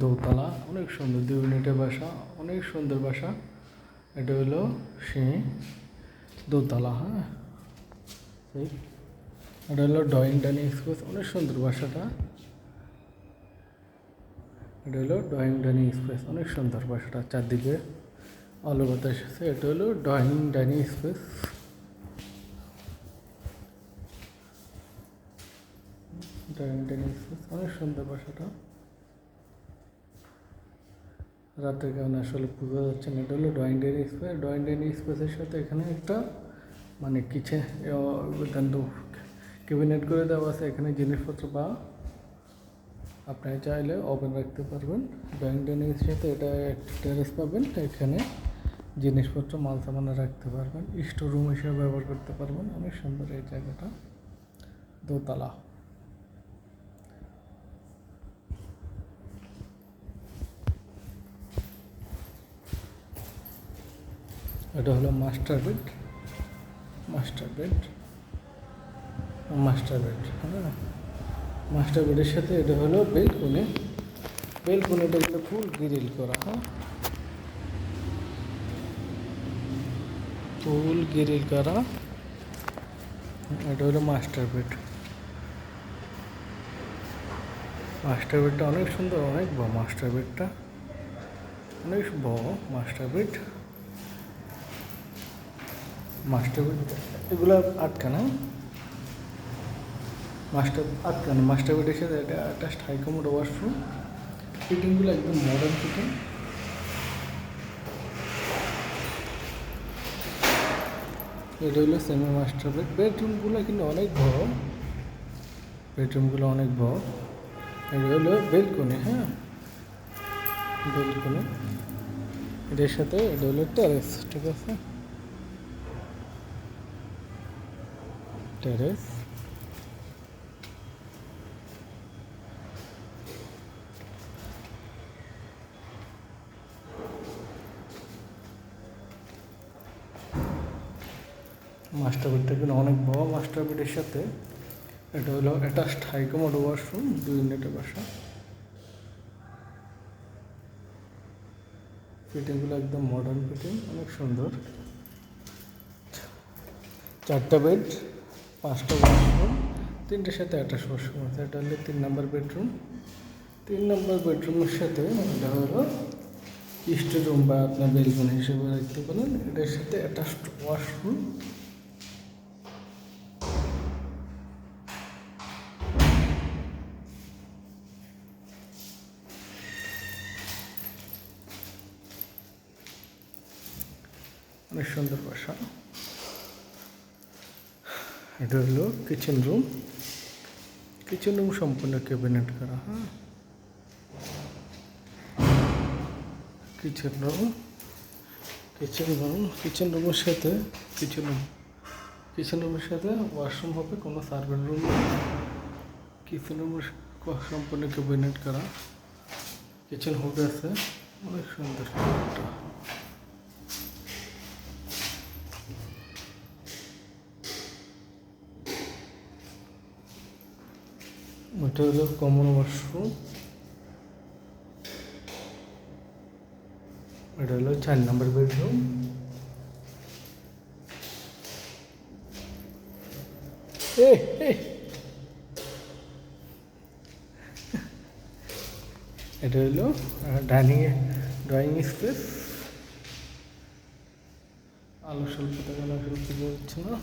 দোতলা, অনেক সুন্দর, 2 ইউনিটের বাসা, অনেক সুন্দর বাসা। এটা হলো সেই দোতলা। হ্যাঁ, এটা হলো ডাইনিং স্পেস, অনেক সুন্দর বাসাটা। এটা হলো ডাইনিং স্পেস, অনেক সুন্দর বাসাটা, চারদিকে আলো বাতাস আছে। এটা হলো ডাইনিং স্পেস। ডাইনিং স্পেস, অনেক সুন্দর বাসাটা। রাতের কারণে আসলে বোঝা যাচ্ছে না। এটা হলো ডাইনিং স্পেস। ডাইনিং স্পেসের সাথে এখানে একটা মানে কিচেন ক্যাবিনেট করে দেওয়া আছে। এখানে জিনিসপত্র বা আপনি চাইলে ওভেন রাখতে পারবেন। ডাইনিংয়ের সাথে এটা একটা টেরেস পাবেন, এখানে জিনিসপত্র মাল সামানা রাখতে পারবেন, স্টোর রুম হিসেবে ব্যবহার করতে পারবেন। অনেক সুন্দর এই জায়গাটা, দোতলা। এটা হলো মাস্টার বেড। হ্যাঁ, মাস্টার বেডের সাথে এটা হলো বেলকনিটা হলো ফুল গ্রিল করা। হ্যাঁ, ফুল গ্রিল করা। এটা হলো মাস্টার বেডটা অনেক সুন্দর, অনেক বড় মাস্টার বেডটা, অনেক বড় মাস্টার বেড। এগুলো আটকানো, মাস্টার বেডের সাথে এটা একটা হাই কমোড ওয়াশরুম। ফিটিংগুলো একদম মডার্ন ফিটিং। এটা হলো সেমি মাস্টার বেড। বেডরুমগুলো কিন্তু অনেক বড়, এটা হলো বেলকনি। হ্যাঁ, বেলকনি, এটার সাথে এটা হলো টেরেস। ঠিক আছে, টেরেস। মাস্টার বেডটা কিন্তু অনেক বড়। মাস্টার বেডের সাথে এটা হলো অ্যাটাচড হাই কমোড ওয়াশরুম, 2 ইউনিটের বাসা। ফিটিংগুলো একদম মডার্ন ফিটিং, অনেক সুন্দর। 4টা বেড, 5টা ওয়াশরুম, 3টের সাথে অ্যাটাচ ওয়াশরুম আছে। এটা হলো 3 নম্বর বেডরুম। 3 নম্বর বেডরুমের সাথে এটা হলো স্টোর রুম বা আপনার বেলকনি হিসেবে রাখতে পারেন। এটার সাথে অ্যাটাচড ওয়াশরুম। অনেক সুন্দর বাসা। এটা হলো কিচেন রুম সম্পূর্ণ ক্যাবিনেট করা। হ্যাঁ, কিচেন রুমের সাথে ওয়াশরুম হবে, কোনো সার্ভেন্ট রুম। কিচেন রুমের সম্পূর্ণ ক্যাবিনেট করা, কিচেন হুড আছে, অনেক সুন্দর। এটা হলো কমন ওয়াশরুম। এটা হলো 4 নম্বর বেডরুম। এটা হলো ড্রয়িং স্পেস। আলো স্বল্প যাচ্ছে না।